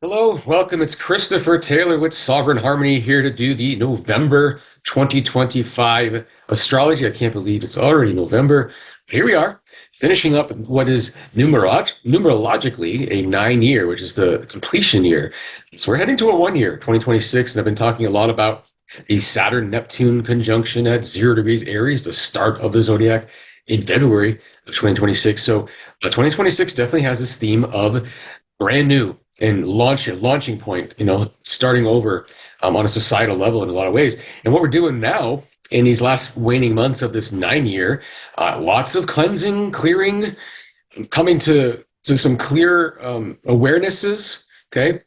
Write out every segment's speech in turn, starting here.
Hello, welcome. It's Christopher Taylor with Sovereign Harmony here to do the November 2025 astrology. I can't believe it's already November. But here we are, finishing up what is numerologically a 9 year, which is the completion year. So we're heading to a 1 year, 2026, and I've been talking a lot about the Saturn-Neptune conjunction at 0 degrees Aries, the start of the zodiac in February of 2026. So 2026 definitely has this theme of brand new and launching point, starting over on a societal level in a lot of ways. And what we're doing now in these last waning months of this 9 year, lots of cleansing, clearing, coming to some clear awarenesses, okay,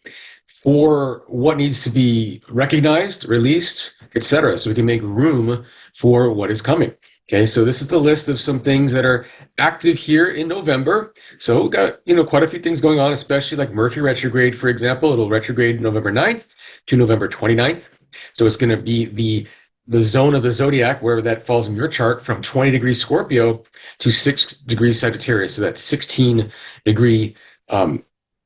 for what needs to be recognized, released, etc. So we can make room for what is coming. Okay, so this is the list of some things that are active here in November. So we've got, quite a few things going on, especially like Mercury retrograde, for example. It'll retrograde November 9th to November 29th. So it's going to be the zone of the zodiac, wherever that falls in your chart, from 20 degrees Scorpio to 6 degrees Sagittarius. So that 16-degree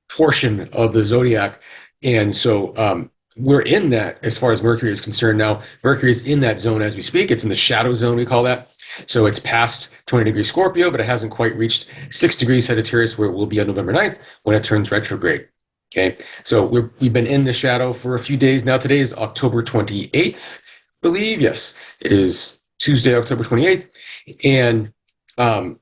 portion of the zodiac. And so we're in that as far as Mercury is concerned now. Mercury is in that zone as we speak. It's in the shadow zone, we call that. So it's past 20 degrees Scorpio, but it hasn't quite reached 6 degrees Sagittarius, where it will be on November 9th when it turns retrograde. Okay, so we've been in the shadow for a few days now. Today is October 28th, I believe. Yes, it is Tuesday, October 28th. And so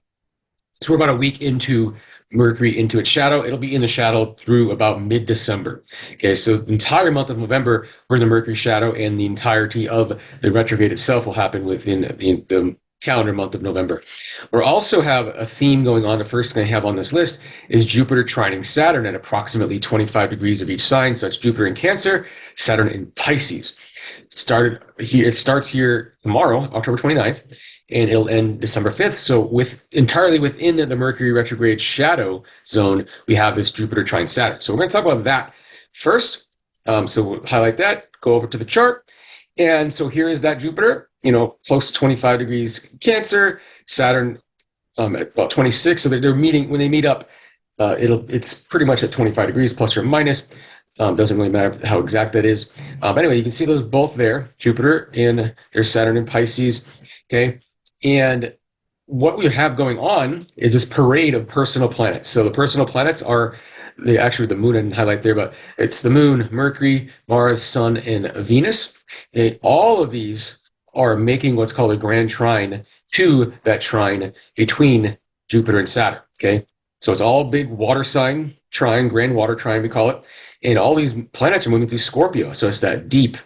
we're about a week into Mercury into its shadow. It'll be in the shadow through about mid-December. Okay, so the entire month of November, we're in the Mercury shadow, and the entirety of the retrograde itself will happen within the calendar month of November. We'll also have a theme going on. The first thing I have on this list is Jupiter trining Saturn at approximately 25 degrees of each sign. So it's Jupiter in Cancer, Saturn in Pisces. It starts here tomorrow, October 29th, and it'll end December 5th. So entirely within the Mercury retrograde shadow zone, we have this Jupiter trine Saturn. So we're going to talk about that first. So we'll highlight that, go over to the chart. And so here is that Jupiter, close to 25 degrees Cancer, Saturn at about 26. So they're meeting, when they meet up, it's pretty much at 25 degrees plus or minus. Doesn't really matter how exact that is. But anyway, you can see those both there, Jupiter and there's Saturn in Pisces. Okay. And what we have going on is this parade of personal planets. So the personal planets are actually the moon I didn't highlight there, but it's the moon, Mercury, Mars, Sun, and Venus. And all of these are making what's called a grand trine to that trine between Jupiter and Saturn. Okay. So it's all big water sign trine, grand water trine, we call it. And all these planets are moving through Scorpio. So it's that deep,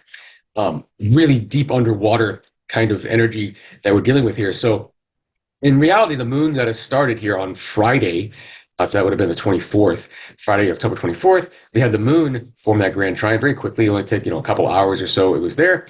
really deep underwater kind of energy that we're dealing with here. So in reality, the moon that has started here on Friday, so that would have been the 24th, Friday, October 24th, we had the moon form that grand trine very quickly. It only take, a couple hours or so, it was there.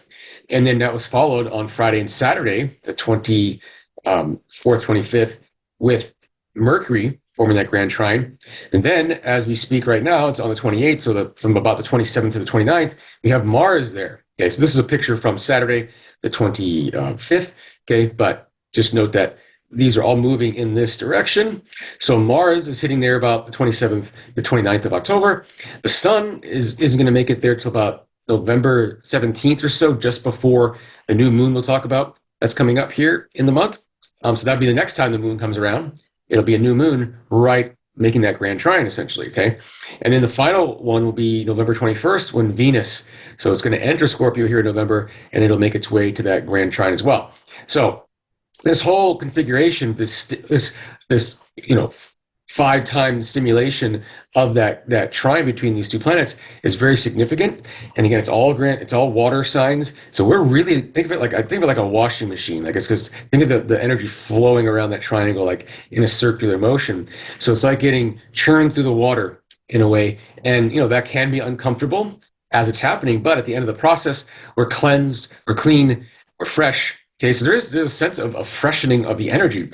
And then that was followed on Friday and Saturday, the 24th, 25th, with Mercury forming that grand trine. And then as we speak right now, it's on the 28th. So from about the 27th to the 29th, we have Mars there. Okay, so this is a picture from Saturday, the 25th. Okay, but just note that these are all moving in this direction. So Mars is hitting there about the 27th, the 29th of October. The sun isn't going to make it there till about November 17th or so, just before the new moon we'll talk about. That's coming up here in the month. So that'd be the next time the moon comes around. It'll be a new moon, right, making that grand trine, essentially, okay? And then the final one will be November 21st, when Venus, so it's going to enter Scorpio here in November, and it'll make its way to that grand trine as well. So this whole configuration, this 5-time stimulation of that trine between these two planets is very significant. And again, it's all water signs. So we're really think of it like a washing machine. Like it's just think of the energy flowing around that triangle like in a circular motion. So it's like getting churned through the water in a way. And that can be uncomfortable as it's happening, but at the end of the process, we're cleansed, we're clean, we're fresh. Okay, so there's a sense of a freshening of the energy.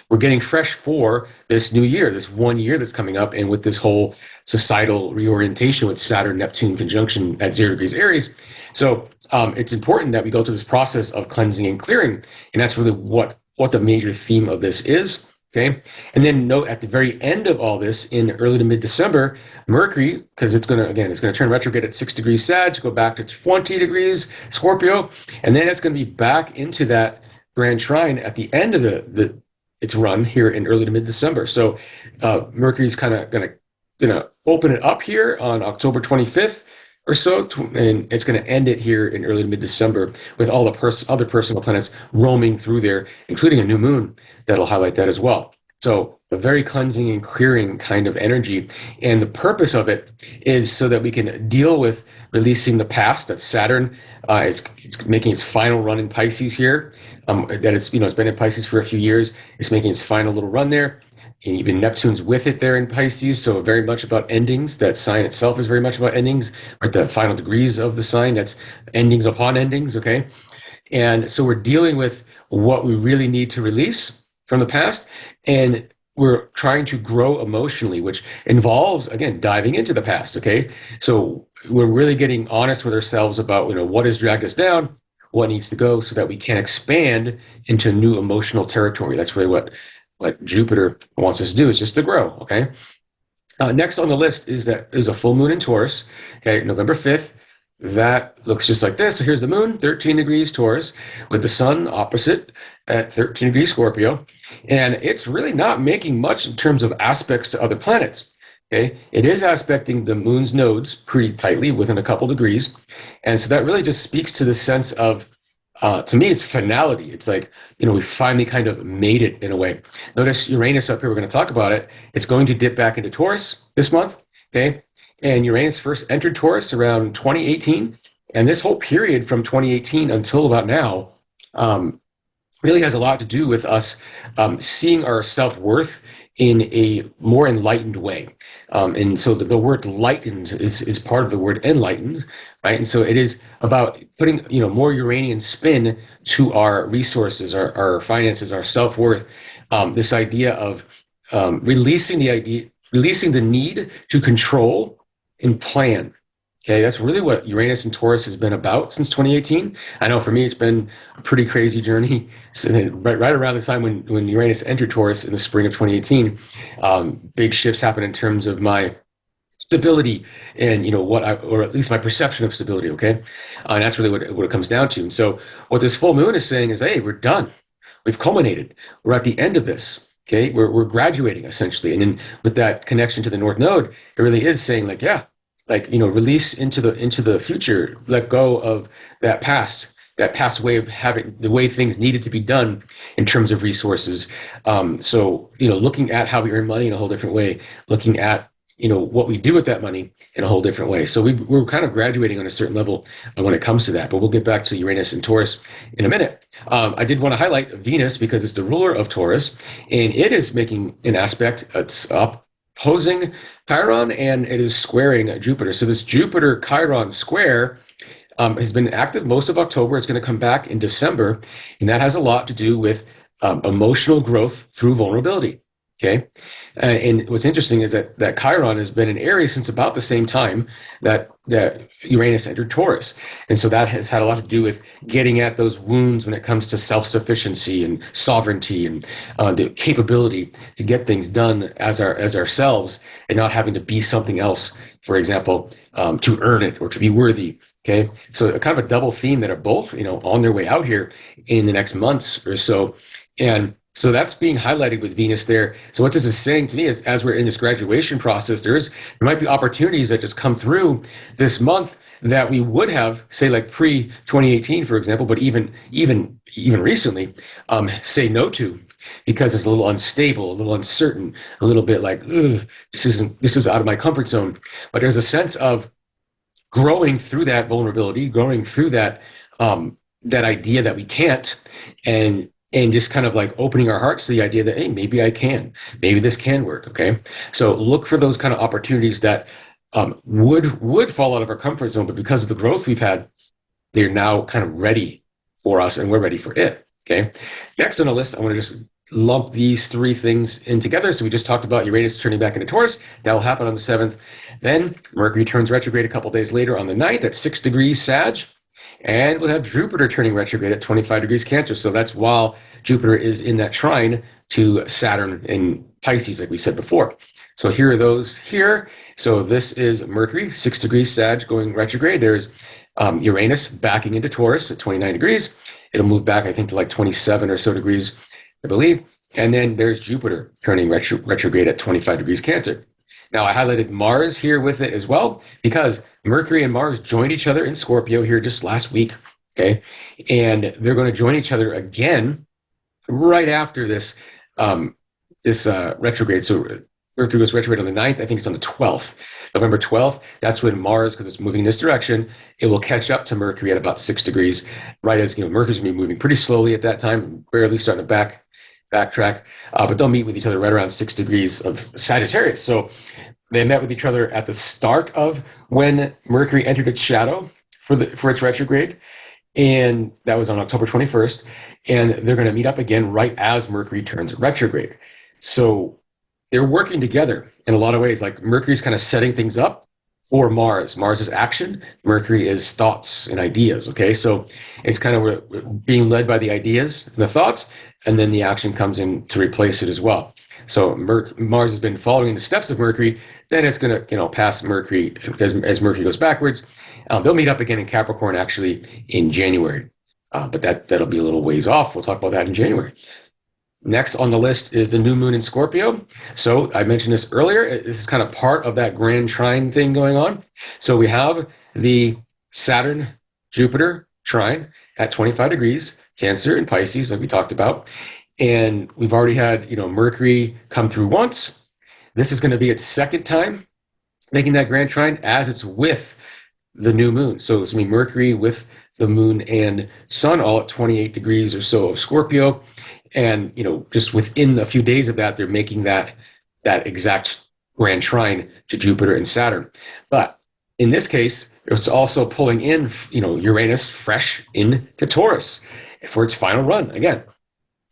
We're getting fresh for this new year, this 1 year that's coming up, and with this whole societal reorientation with Saturn-Neptune conjunction at 0 degrees Aries. So it's important that we go through this process of cleansing and clearing, and that's really what the major theme of this is. Okay. And then note at the very end of all this in early to mid-December, Mercury, because it's going to turn retrograde at 6 degrees Sag, go back to 20 degrees Scorpio. And then it's going to be back into that grand trine at the end of its run here in early to mid-December. So Mercury's kind of going to open it up here on October 25th or so, and it's going to end it here in early to mid-December with all the other personal planets roaming through there, including a new moon that'll highlight that as well. So a very cleansing and clearing kind of energy. And the purpose of it is so that we can deal with releasing the past. That's Saturn. It's making its final run in Pisces here. It's been in Pisces for a few years. It's making its final little run there. And even Neptune's with it there in Pisces, so very much about endings. That sign itself is very much about endings, right? The final degrees of the sign, that's endings upon endings, okay? And so we're dealing with what we really need to release from the past, and we're trying to grow emotionally, which involves, again, diving into the past, okay? So we're really getting honest with ourselves about, what has dragged us down, what needs to go, so that we can expand into new emotional territory. That's really what Jupiter wants us to do, is just to grow, okay? Next on the list is a full moon in Taurus, okay, November 5th. That looks just like this. So here's the moon, 13 degrees Taurus, with the sun opposite at 13 degrees Scorpio. And it's really not making much in terms of aspects to other planets, okay? It is aspecting the moon's nodes pretty tightly within a couple degrees. And so that really just speaks to the sense of, to me, it's finality. It's like, we finally kind of made it in a way. Notice Uranus up here, we're going to talk about it. It's going to dip back into Taurus this month, okay? And Uranus first entered Taurus around 2018. And this whole period from 2018 until about now really has a lot to do with us seeing our self-worth in a more enlightened way. And so the word lightened is part of the word enlightened, right? And so it is about putting, more Uranian spin to our resources, our finances, our self-worth. This idea of releasing the need to control and plan. Okay, that's really what Uranus and Taurus has been about since 2018. I know for me, it's been a pretty crazy journey. So right around the time when Uranus entered Taurus in the spring of 2018, big shifts happened in terms of my stability and, or at least my perception of stability, okay? And that's really what it comes down to. And so what this full moon is saying is, hey, we're done. We've culminated. We're at the end of this. Okay, we're graduating essentially. And then with that connection to the North Node, it really is saying release into the future, let go of that past way of having the way things needed to be done in terms of resources. So looking at how we earn money in a whole different way, looking at what we do with that money in a whole different way. So we're kind of graduating on a certain level when it comes to that, but we'll get back to Uranus and Taurus in a minute. I did want to highlight Venus because it's the ruler of Taurus, and it is making an aspect. It's opposing Chiron, and it is squaring Jupiter. So this Jupiter-Chiron square has been active most of October. It's going to come back in December, and that has a lot to do with emotional growth through vulnerability. Okay, and what's interesting is that Chiron has been in Aries since about the same time that Uranus entered Taurus, and so that has had a lot to do with getting at those wounds when it comes to self-sufficiency and sovereignty and the capability to get things done as ourselves and not having to be something else, for example, to earn it or to be worthy. Okay, so a kind of a double theme that are both on their way out here in the next months or so, and so that's being highlighted with Venus there. So what this is saying to me is, as we're in this graduation process, there might be opportunities that just come through this month that we would have, say, like pre-2018, for example, but even recently, say no to, because it's a little unstable, a little uncertain, a little bit like, this is out of my comfort zone. But there's a sense of growing through that vulnerability, growing through that idea that we can't, and just kind of like opening our hearts to the idea that, hey, maybe I can, maybe this can work, okay? So look for those kind of opportunities that would fall out of our comfort zone, but because of the growth we've had, they're now kind of ready for us, and we're ready for it, okay? Next on the list, I want to just lump these three things in together. So we just talked about Uranus turning back into Taurus. That will happen on the 7th. Then Mercury turns retrograde a couple days later on the 9th at 6 degrees Sag. And we'll have Jupiter turning retrograde at 25 degrees Cancer. So that's while Jupiter is in that trine to Saturn in Pisces, like we said before. So here are those here. So this is Mercury, 6 degrees Sag, going retrograde. There's Uranus backing into Taurus at 29 degrees. It'll move back, I think, to like 27 or so degrees, I believe. And then there's Jupiter turning retrograde at 25 degrees Cancer. Now, I highlighted Mars here with it as well, because Mercury and Mars joined each other in Scorpio here just last week, okay? And they're going to join each other again right after this retrograde. So Mercury goes retrograde on the 9th. I think it's on the 12th, November 12th. That's when Mars, because it's moving in this direction, it will catch up to Mercury at about 6 degrees, right as, Mercury's going to be moving pretty slowly at that time, barely starting to backtrack, but they'll meet with each other right around 6 degrees of Sagittarius. So they met with each other at the start of when Mercury entered its shadow for its retrograde, and that was on October 21st. And they're going to meet up again right as Mercury turns retrograde. So they're working together in a lot of ways. Like Mercury's kind of setting things up for Mars. Mars is action. Mercury is thoughts and ideas. Okay, so it's kind of being led by the ideas and the thoughts, and then the action comes in to replace it as well. So Mars has been following the steps of Mercury. Then it's going to, pass Mercury as Mercury goes backwards. They'll meet up again in Capricorn actually in January, but that'll be a little ways off. We'll talk about that in January. Next on the list is the new moon in Scorpio. So I mentioned this earlier. This is kind of part of that grand trine thing going on. So we have the Saturn-Jupiter trine at 25 degrees, Cancer and Pisces, like we talked about. And we've already had, Mercury come through once. This is going to be its second time making that grand trine as it's with the new moon. So it's going to be Mercury with the moon and sun all at 28 degrees or so of Scorpio. And, just within a few days of that, they're making that exact grand trine to Jupiter and Saturn. But in this case, it's also pulling in, Uranus fresh into Taurus for its final run. Again,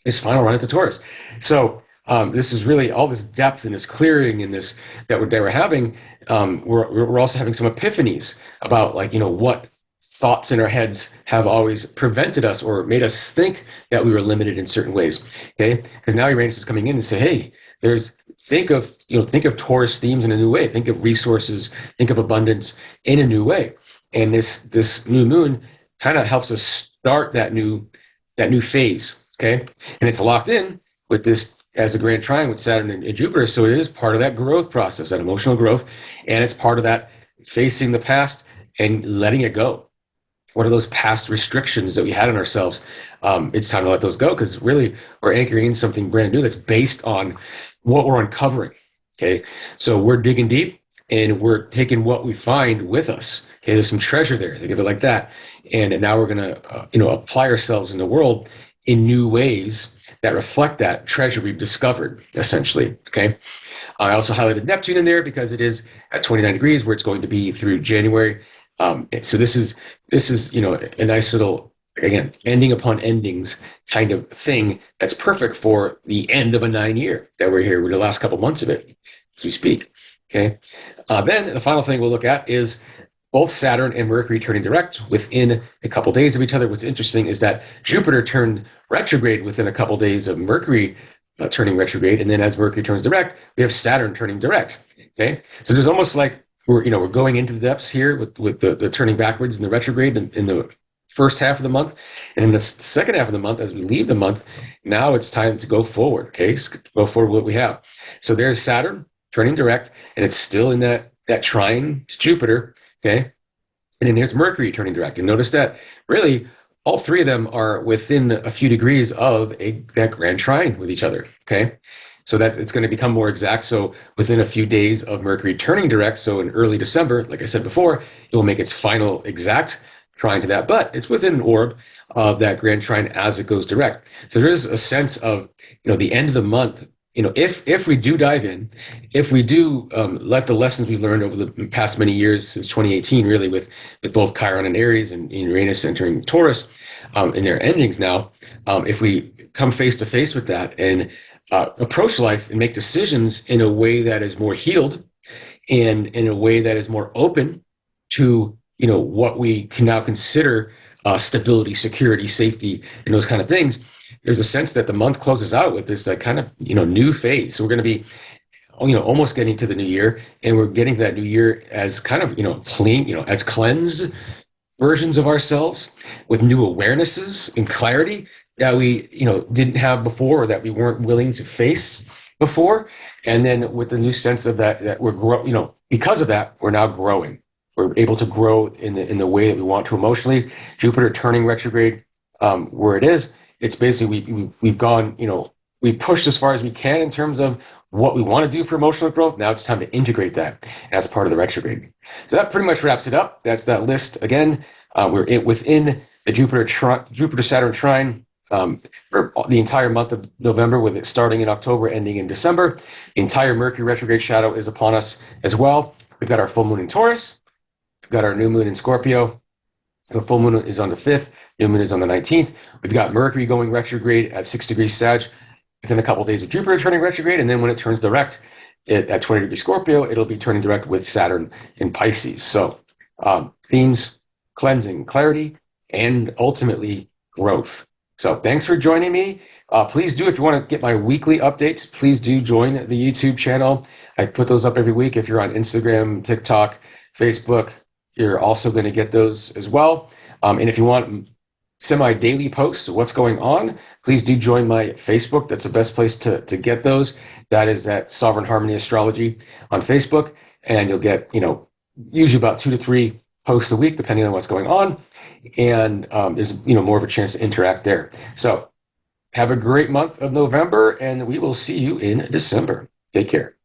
its final run into Taurus. So this is really all this depth and this clearing and this that we're having. We're also having some epiphanies about what thoughts in our heads have always prevented us or made us think that we were limited in certain ways. Okay, because now Uranus is coming in and say, hey, think of Taurus themes in a new way. Think of resources. Think of abundance in a new way. And this new moon kind of helps us start that new phase. Okay, and it's locked in with this as a grand trine with Saturn and Jupiter. So it is part of that growth process, that emotional growth, and it's part of that facing the past and letting it go. What are those past restrictions that we had on ourselves? It's time to let those go, because really we're anchoring in something brand new that's based on what we're uncovering. Okay, so we're digging deep and we're taking what we find with us. Okay, there's some treasure there. Think of it like that. And now we're going to, apply ourselves in the world in new ways that reflect that treasure we've discovered, essentially. Okay. I also highlighted Neptune in there because it is at 29 degrees where it's going to be through January. So this is a nice little, again, ending upon endings kind of thing that's perfect for the end of a 9-year that we're here with the last couple months of it as we speak. Okay. Then the final thing we'll look at is both Saturn and Mercury turning direct within a couple days of each other. What's interesting is that Jupiter turned retrograde within a couple days of Mercury turning retrograde, and then as Mercury turns direct, we have Saturn turning direct. Okay, so there's almost like we're going into the depths here with the turning backwards and the retrograde in the first half of the month, and in the second half of the month, as we leave the month, now it's time to go forward. Okay, go forward with what we have. So there's Saturn turning direct, and it's still in that trine to Jupiter. Okay, and then there's Mercury turning direct, and notice that really all three of them are within a few degrees of that grand trine with each other. Okay, so that it's going to become more exact. So within a few days of Mercury turning direct, so in early December, like I said before, it will make its final exact trine to that, but it's within an orb of that grand trine as it goes direct. So there is a sense of the end of the month. If we do dive in, if we do let the lessons we've learned over the past many years since 2018, really with both Chiron and Aries and Uranus entering Taurus in their endings now, if we come face to face with that and approach life and make decisions in a way that is more healed and in a way that is more open to what we can now consider stability, security, safety, and those kind of things, there's a sense that the month closes out with this kind of new phase. So we're going to be almost getting to the new year, and we're getting to that new year as kind of clean, as cleansed versions of ourselves with new awarenesses and clarity that we didn't have before, or that we weren't willing to face before. And then with the new sense of that we're because of that, we're now growing. We're able to grow in the way that we want to emotionally. Jupiter turning retrograde where it is, it's basically we've gone, we pushed as far as we can in terms of what we want to do for emotional growth. Now it's time to integrate that as part of the retrograde. So that pretty much wraps it up. That's that list. Again, we're within the Jupiter Saturn trine for the entire month of November, with it starting in October, ending in December. The entire Mercury retrograde shadow is upon us as well. We've got our full moon in Taurus. We've got our new moon in Scorpio. The full moon is on the 5th. New moon is on the 19th. We've got Mercury going retrograde at 6 degrees Sag within a couple of days of Jupiter turning retrograde. And then when it turns direct at 20 degrees Scorpio, it'll be turning direct with Saturn in Pisces. So themes, cleansing, clarity, and ultimately growth. So thanks for joining me. Please do, if you want to get my weekly updates, please do join the YouTube channel. I put those up every week. If you're on Instagram, TikTok, Facebook, you're also going to get those as well. And if you want semi-daily posts of what's going on, please do join my Facebook. That's the best place to get those. That is at Sovereign Harmony Astrology on Facebook. And you'll get, usually about 2 to 3 posts a week, depending on what's going on. And there's, more of a chance to interact there. So have a great month of November, and we will see you in December. Take care.